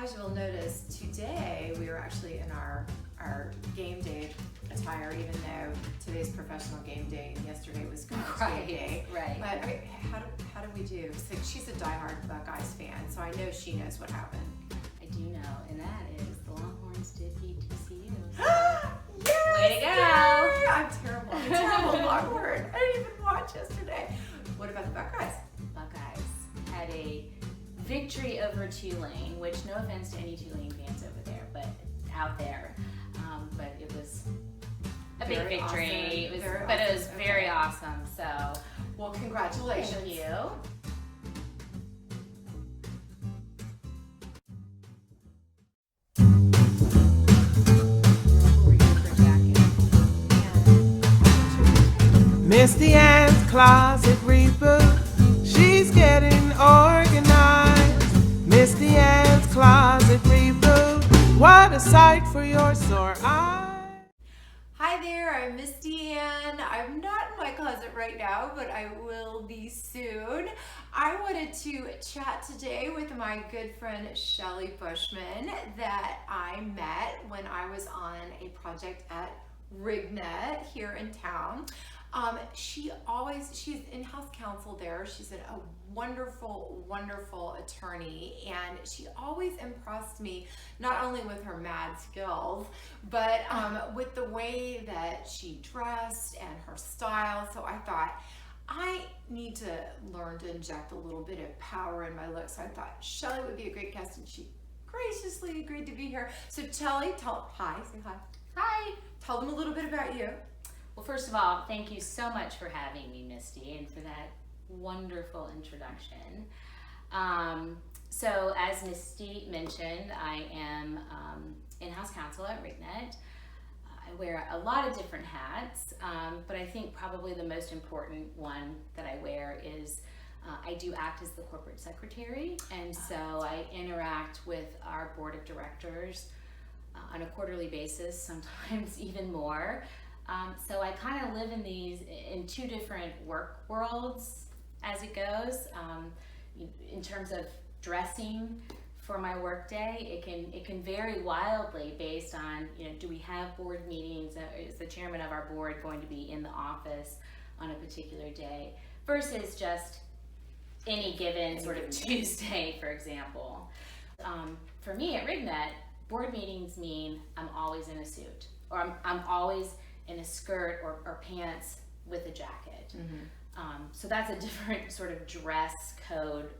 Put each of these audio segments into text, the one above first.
As you'll notice, today we are actually in our game day attire, even though today's professional game day and yesterday was game day. Right. But how do we do? So she's a diehard Buckeyes fan, so I know she knows what happened. I do know, and that is the Longhorns did beat TCU. So. Yes, way to go! I'm terrible. I'm a terrible Longhorn. I didn't even watch yesterday. What about the Buckeyes? Buckeyes had a victory over Tulane, which no offense to any Tulane fans over there, but out there. But it was a big victory. Awesome. It was, Very but awesome. it was very awesome. So, well, congratulations. Thank you. Misty Ann's closet reboot. She's getting organized. Misty Ann's closet reboot. What a sight for your sore eyes. Hi there, I'm Misty Ann. I'm not in my closet right now, but I will be soon. I wanted to chat today with my good friend Shelly Buchman that I met when I was on a project at RigNet here in town. She's in-house counsel there. She's a wonderful, wonderful attorney, and she always impressed me, not only with her mad skills, but with the way that she dressed and her style. So I thought, I need to learn to inject a little bit of power in my look. So I thought Shelly would be a great guest, and she graciously agreed to be here. So Shelly, say hi. Hi. Tell them a little bit about you. Well, first of all, thank you so much for having me, Misty, and for that wonderful introduction. So as Misty mentioned, I am in-house counsel at RigNet. I wear a lot of different hats, but I think probably the most important one that I wear is I do act as the corporate secretary, and so I interact with our board of directors on a quarterly basis, sometimes even more. So I kind of live in two different work worlds as it goes. In terms of dressing for my work day, it can vary wildly based on, do we have board meetings? Is the chairman of our board going to be in the office on a particular day versus just any given sort of Tuesday, for example. For me at RigNet, board meetings mean I'm always in a suit, or I'm always in a skirt or pants with a jacket. Mm-hmm. So that's a different sort of dress code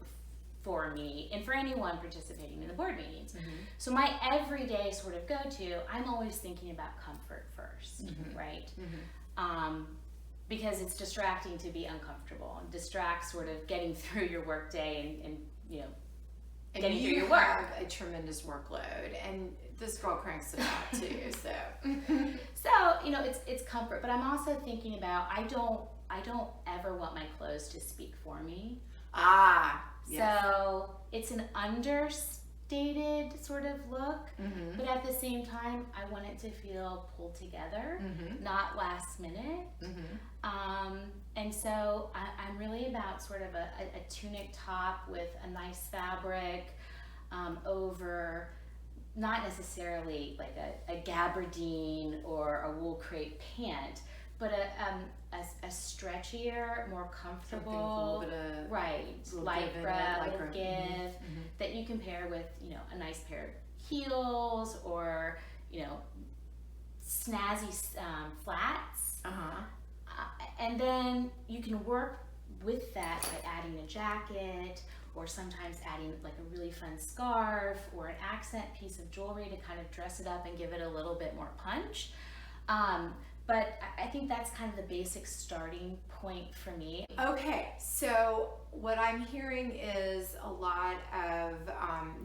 for me and for anyone participating in the board meetings. Mm-hmm. So my everyday sort of go-to, I'm always thinking about comfort first, mm-hmm. right? Mm-hmm. Because it's distracting to be uncomfortable and distracts sort of getting through your work day and getting through your work. Have a tremendous workload, and this girl cranks it out too. So it's comfort, but I'm also thinking about I don't ever want my clothes to speak for me. Yes. So it's an understated sort of look, mm-hmm. but at the same time, I want it to feel pulled together, mm-hmm. not last minute. Mm-hmm. And so I'm really about sort of a tunic top with a nice fabric over, not necessarily like a gabardine or a wool crepe pant, but a stretchier, more comfortable, lycra, give, mm-hmm. that you can pair with, a nice pair of heels or, snazzy flats. Uh-huh. And then you can work with that by adding a jacket, or sometimes adding like a really fun scarf or an accent piece of jewelry to kind of dress it up and give it a little bit more punch. But I think that's kind of the basic starting point for me. Okay, so what I'm hearing is a lot of,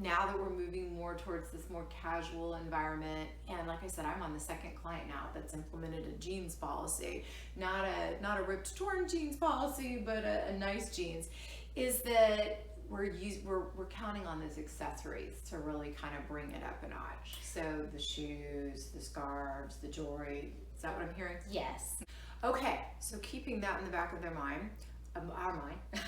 now that we're moving more towards this more casual environment, and like I said, I'm on the second client now that's implemented a jeans policy, not a ripped torn jeans policy, but a nice jeans, is that we're counting on those accessories to really kind of bring it up a notch. So the shoes, the scarves, the jewelry. Is that what I'm hearing? Yes. Okay, so keeping that in the back of their mind, are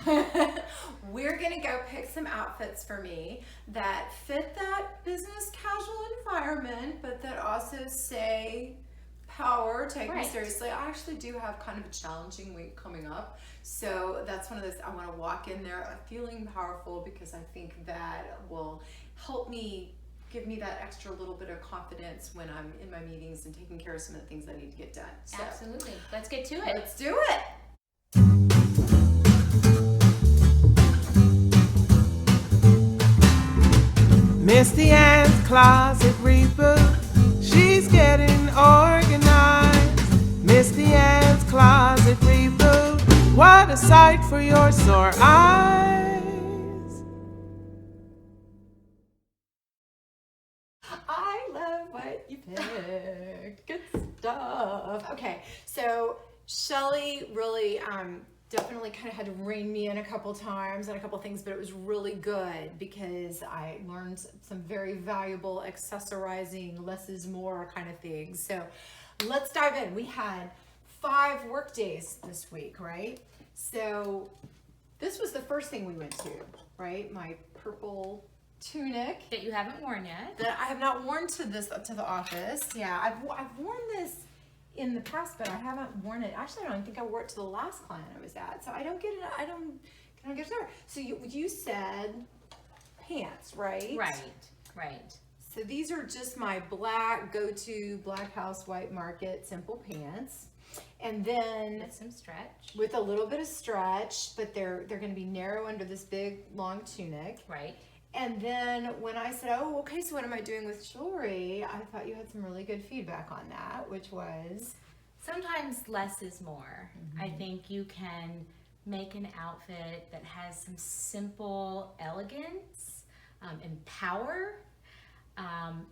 mine. We're gonna go pick some outfits for me that fit that business casual environment, but that also say power, take me Right. seriously. I actually do have kind of a challenging week coming up, so that's one of those. I want to walk in there feeling powerful because I think that will help me, give me that extra little bit of confidence when I'm in my meetings and taking care of some of the things I need to get done. So, Absolutely. Let's get to it. let's do it. Misty Ann's closet reboot. She's getting organized. Misty Ann's closet reboot. What a sight for your sore eyes. I love what you picked. Good stuff. Okay, so Shelly really definitely kind of had to rein me in a couple times on a couple things, but it was really good because I learned some very valuable accessorizing, less is more kind of things. So let's dive in. We had 5 work days this week, right? So this was the first thing we went to, right? My purple tunic That you haven't worn yet. that I have not worn to the office. Yeah, I've worn this in the past, but I haven't worn it. Actually, I don't think I wore it to the last client I was at, so I don't get it. I don't get it there. So you said pants, right? Right. So these are just my black go-to Black House White Market simple pants, and then With some stretch. with a little bit of stretch, but they're going to be narrow under this big long tunic. Right. And then when I said, oh, okay, so what am I doing with jewelry? I thought you had some really good feedback on that, which was, Sometimes less is more. I think you can make an outfit that has some simple elegance and power.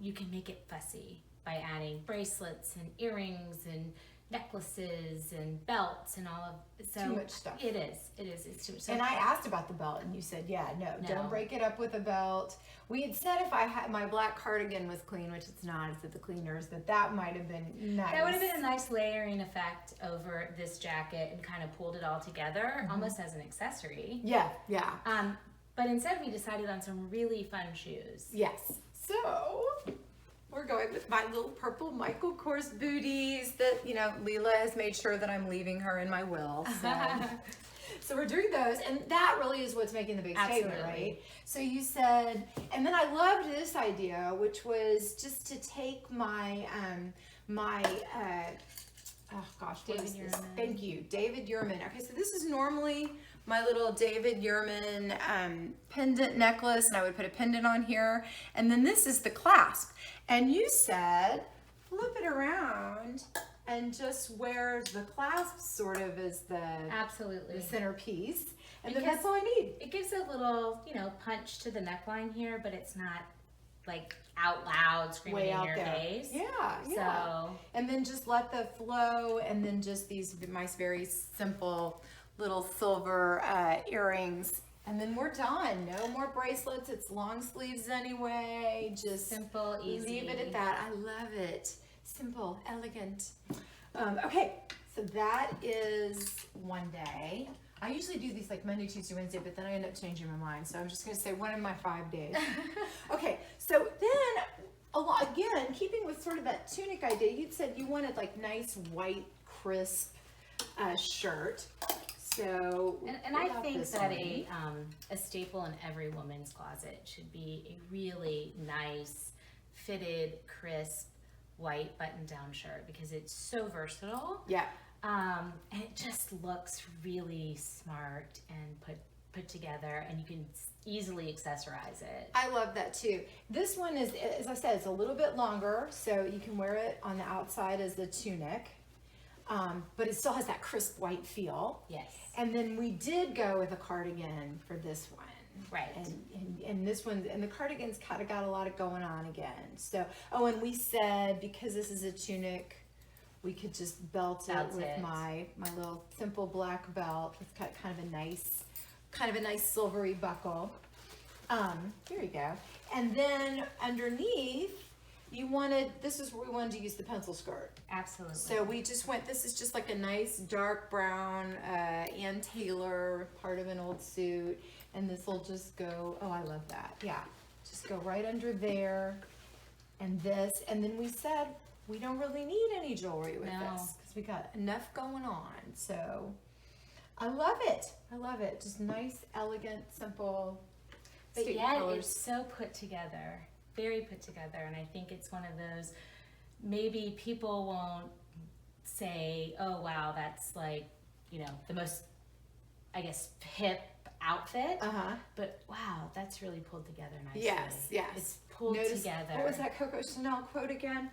You can make it fussy by adding bracelets and earrings and necklaces and belts and all of so Too much stuff. It is. It's too much. So and I asked about the belt, and you said, yeah, no, don't break it up with a belt. We had said if I had my black cardigan was clean, which it's not, it's at the cleaners, that might have been nice. that would have been a nice layering effect over this jacket and kind of pulled it all together, almost as an accessory. Yeah. But instead we decided on some really fun shoes. Yes. So we're going with my little purple Michael Kors booties that, Leela has made sure that I'm leaving her in my will. So we're doing those, and that really is what's making the big statement, Absolutely. right? So you said, and then I loved this idea, which was just to take my, oh gosh, what David is this? Yurman. Thank you, David Yurman. Okay, so this is normally my little David Yurman pendant necklace, and I would put a pendant on here, and then this is the clasp. And you said, flip it around and just wear the clasp sort of as the Absolutely. centerpiece, and then Because that's all I need. It gives a little, punch to the neckline here, but it's not like out loud screaming Way in out your there. face. Yeah. So And then just let the flow, and then just these nice, very simple little silver earrings, and then we're done. No more bracelets. It's long sleeves anyway. Just simple, easy. leave it at that. I love it. Simple, elegant. Okay, so that is one day. I usually do these like Monday, Tuesday, Wednesday, but then I end up changing my mind. So I'm just going to say one of my 5 days. Okay, so then, again, keeping with sort of that tunic idea, you'd said you wanted like nice, white, crisp shirt. So, And what I about think this that one? a staple in every woman's closet should be a really nice, fitted, crisp, white button-down shirt because it's so versatile. Yeah. And it just looks really smart and put together, and you can easily accessorize it. I love that too. This one is, as I said, it's a little bit longer, so you can wear it on the outside as the tunic, but it still has that crisp white feel. Yes. And then we did go with a cardigan for this one. Right. And this one, and the cardigan's kind of got a lot of going on again. So, and we said, because this is a tunic, we could just belt it with my little simple black belt. It's got kind of a nice silvery buckle. Here we go. And then underneath, this is where we wanted to use the pencil skirt. Absolutely. So we just went, this is just like a nice dark brown, Ann Taylor, part of an old suit. And this will just go, oh, I love that. Yeah, just go right under there. And this, and then we said, we don't really need any jewelry with No. this because we got enough going on. So I love it. I love it. Just nice, elegant, simple. But statement yet colors. it's so put together, very put together, and I think it's one of those, maybe people won't say, oh wow, that's like, you know, the most, I guess, hip outfit, but wow, that's really pulled together nicely. Yes, yes. It's pulled together. What was that Coco Chanel quote again?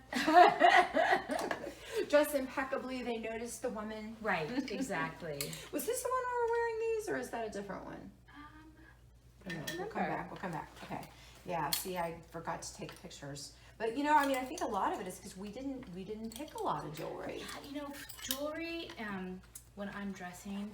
Dress impeccably, they noticed the woman. Right, exactly. Was this the one where we're wearing these, or is that a different one? I don't know. We'll come back. We'll come back. Okay. Yeah. See, I forgot to take pictures. But you know, I mean, I think a lot of it is because we didn't pick a lot of jewelry. Yeah, you know, jewelry. When I'm dressing,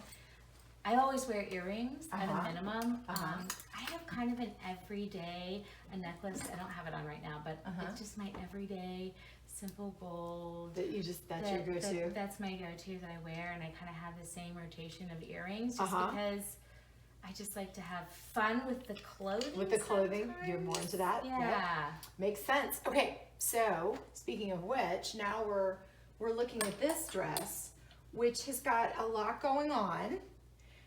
I always wear earrings at a minimum. I have kind of an everyday a necklace. I don't have it on right now, but it's just my everyday simple gold. That's your go-to. That's my go-to that I wear, and I kind of have the same rotation of earrings just because I just like to have fun with the clothing. With the clothing, sometimes. you're more into that. Yeah. Yep. Makes sense. Okay, so speaking of which, now we're looking at this dress, which has got a lot going on.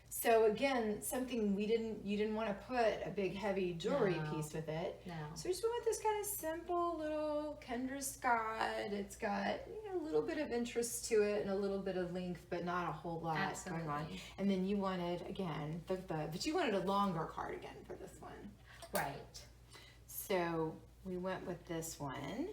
So again, something you didn't want to put a big heavy jewelry piece with it. No. So we just went with this kind of simple little Kendra Scott. It's got, you know, a little bit of interest to it and a little bit of length, but not a whole lot going on. And then you wanted, again, but you wanted a longer cardigan for this one. Right. So we went with this one,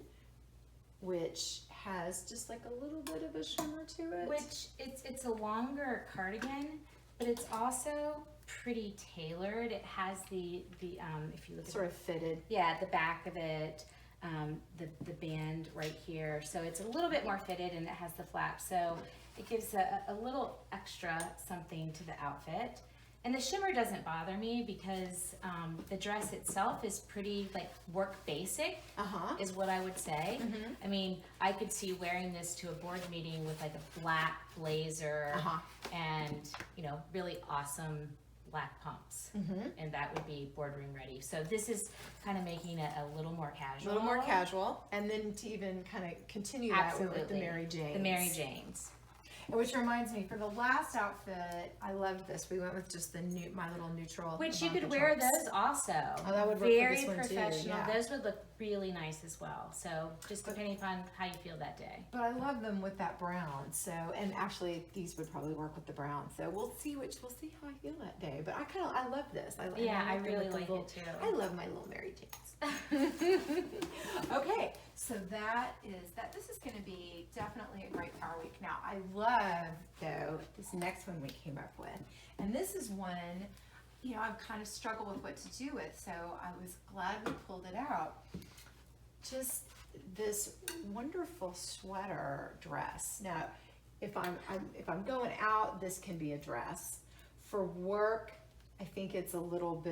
which has just like a little bit of a shimmer to it. Which it's a longer cardigan, but it's also pretty tailored. It has the if you look sort of fitted. Yeah, the back of it, the band right here. So it's a little bit more fitted, and it has the flap. So it gives a little extra something to the outfit. And the shimmer doesn't bother me because the dress itself is pretty like work basic, is what I would say. I mean, I could see wearing this to a board meeting with like a black blazer and, you know, really awesome black pumps, and that would be boardroom ready. So this is kind of making it a little more casual. A little more casual, and then to even kind of continue that with the Mary Janes. The Mary Janes. Which reminds me, for the last outfit, I loved this. We went with just my little neutral. Which you could wear those also. Oh, that would work very for this one too. professional. Yeah. Those would look really nice as well. So just depending upon how you feel that day. But I love them with that brown. So, and actually these would probably work with the brown. So we'll see how I feel that day. But I love this. I really like it too. I love my little Mary Janes. Okay, so this is going to be definitely a great Power Week. Now, I love, though, this next one we came up with. And this is one, you know, I've kind of struggled with what to do with, so I was glad we pulled it out. Just this wonderful sweater dress. Now, if I'm going out, this can be a dress. For work, I think it's a little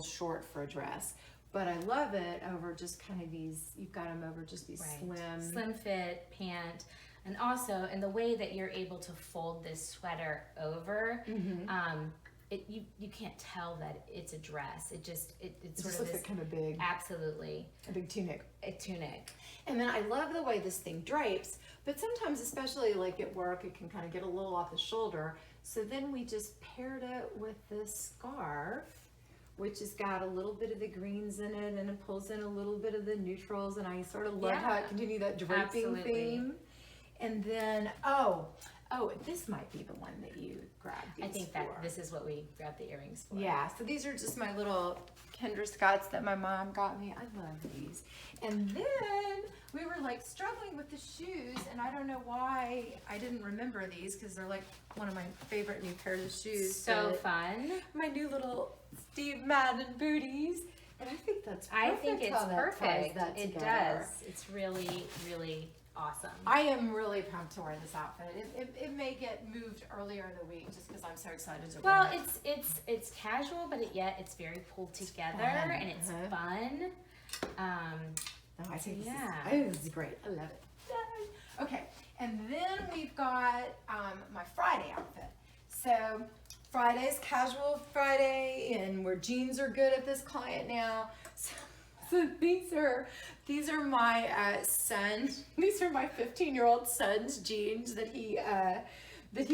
short for a dress. But I love it over just kind of these, you've got them over just these slim fit pant. And also, in the way that you're able to fold this sweater over, you can't tell that it's a dress. It just sort of looks like kind of big. Absolutely. A big tunic. A tunic. And then I love the way this thing drapes, but sometimes, especially like at work, it can kind of get a little off the shoulder. So then we just paired it with this scarf, which has got a little bit of the greens in it, and it pulls in a little bit of the neutrals, and I sort of love how it continues that draping theme. And then, this might be the one that you grabbed these I think this is what we grabbed the earrings for. Yeah, so these are just my little Kendra Scotts that my mom got me. I love these. And then we were like struggling with the shoes, and I don't know why I didn't remember these because they're like one of my favorite new pairs of shoes. So fun. My new little Steve Madden booties. And I think that's perfect. I think it's perfect. It does. It's really, really awesome. I am really pumped to wear this outfit. It may get moved earlier in the week just because I'm so excited to wear it. Well, it's casual, but yet it's very pulled together and it's fun. Oh, I think Yeah. this is great. I love it. Yay. Okay, and then we've got my Friday outfit. So Friday's casual Friday, and where jeans are good at this client now. So these are my son. These are my 15-year-old son's jeans that he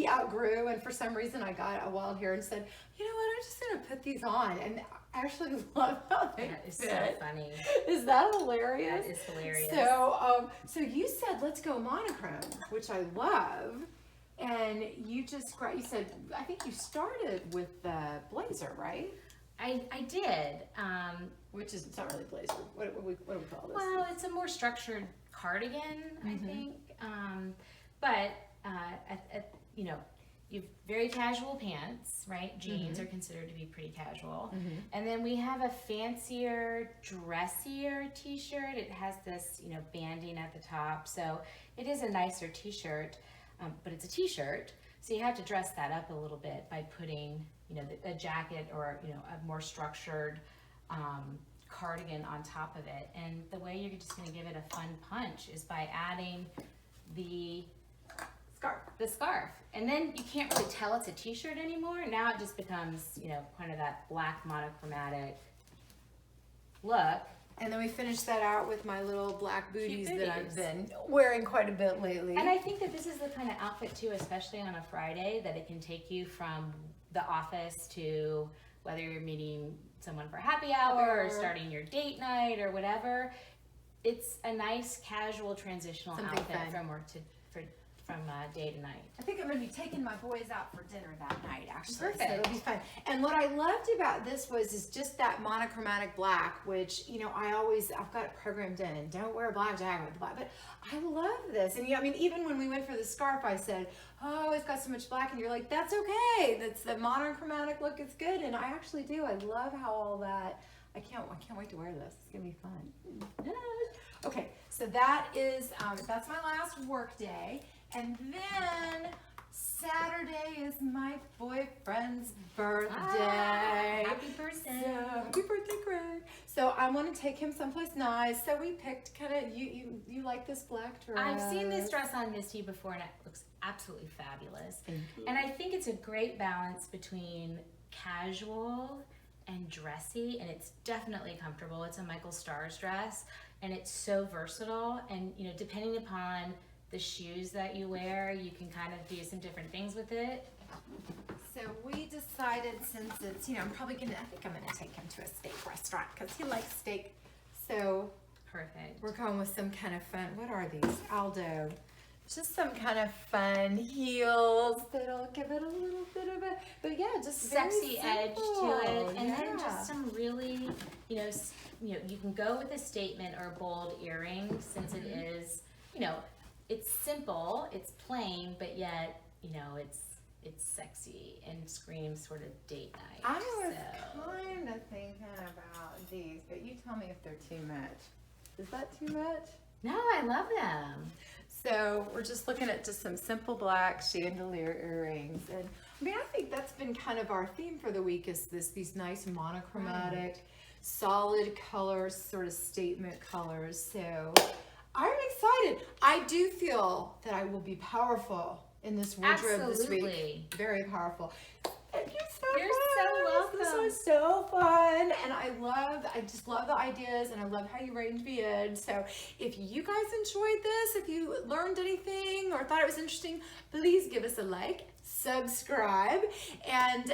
outgrew, and for some reason I got a wild hair and said, you know what, I'm just gonna put these on, and I actually love how they That is fit. so funny. Is that hilarious? That is hilarious. So you said let's go monochrome, which I love, and you said I think you started with the blazer, right? I did. Which is, it's not really blazer. What do we call this? Well, it's a more structured cardigan, I think. But you know, you've very casual pants, right? Jeans are considered to be pretty casual. And then we have a fancier, dressier t-shirt. It has this, you know, banding at the top. So it is a nicer t-shirt, but it's a t-shirt. So you have to dress that up a little bit by putting, you know, a jacket or, you know, a more structured cardigan on top of it. And the way you're just gonna give it a fun punch is by adding the scarf. And then you can't really tell it's a t-shirt anymore. Now it just becomes, you know, kind of that black monochromatic look. And then we finished that out with my little black booties Cute that I've booties. been wearing quite a bit lately. And I think that this is the kind of outfit too, especially on a Friday, that it can take you from the office to whether you're meeting someone for happy hour or starting your date night or whatever. It's a nice casual transitional Something outfit fun. from work to from day to night. I think I'm going to be taking my boys out for dinner that night, actually. Perfect. So it'll be fun. And what I loved about this is just that monochromatic black, which, you know, I've got it programmed in. Don't wear a black jacket with black. But I love this. And, I mean, even when we went for the scarf, I said, oh, it's got so much black. And you're like, that's okay. That's the monochromatic look is good. And I actually do. I love how all that, I can't wait to wear this. It's going to be fun. Okay, so that's my last work day. And then Saturday is my boyfriend's birthday. Happy birthday. So, happy birthday, Greg. So I want to take him someplace nice. So we picked you like this black dress. I've seen this dress on Misty before and it looks absolutely fabulous. Thank you. And I think it's a great balance between casual and dressy, and it's definitely comfortable. It's a Michael Stars dress and it's so versatile, and you know, depending upon the shoes that you wear, you can kind of do some different things with it. So we decided, since it's, you know, I think I'm gonna take him to a steak restaurant because he likes steak. So Perfect. we're going with some kind of fun, what are these? Aldo. Just some kind of fun heels that'll give it a little bit of a, but yeah, just very Sexy edge to simple. it, and then Yeah. just some really, you know, you can go with a statement or bold earrings, since it is, you know, it's simple, it's plain, but yet, you know, it's sexy and screams sort of date night. I was so. kind of thinking about these, but you tell me if they're too much. Is that too much? No, I love them. So we're just looking at just some simple black chandelier earrings, and I mean, I think that's been kind of our theme for the week, is these nice monochromatic, solid colors, sort of statement colors. So I'm excited. I do feel that I will be powerful in this wardrobe this week. Absolutely. Very powerful. Thank you so You're much. so welcome. This was so fun, and I just love the ideas, and I love how you reined me in. So if you guys enjoyed this, if you learned anything or thought it was interesting, please give us a like, subscribe, and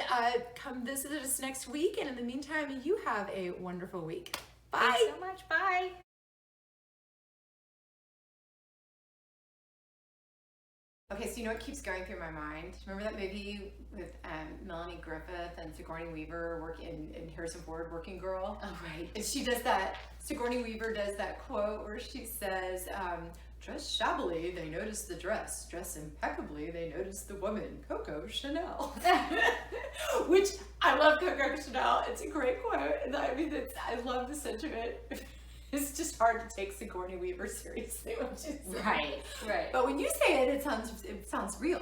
come visit us next week. And in the meantime, you have a wonderful week. Bye. Thanks so much. Bye. Okay, so you know what keeps going through my mind? Remember that movie with Melanie Griffith and Sigourney Weaver in Harrison Ford, Working Girl? Oh, right. And she does that, Sigourney Weaver does that quote where she says, dress shabbily, they notice the dress. Dress impeccably, they notice the woman. Coco Chanel. Which, I love Coco Chanel. It's a great quote. And I mean, I love the sentiment. It's just hard to take Sigourney Weaver seriously when she's Right. But when you say it, it sounds real.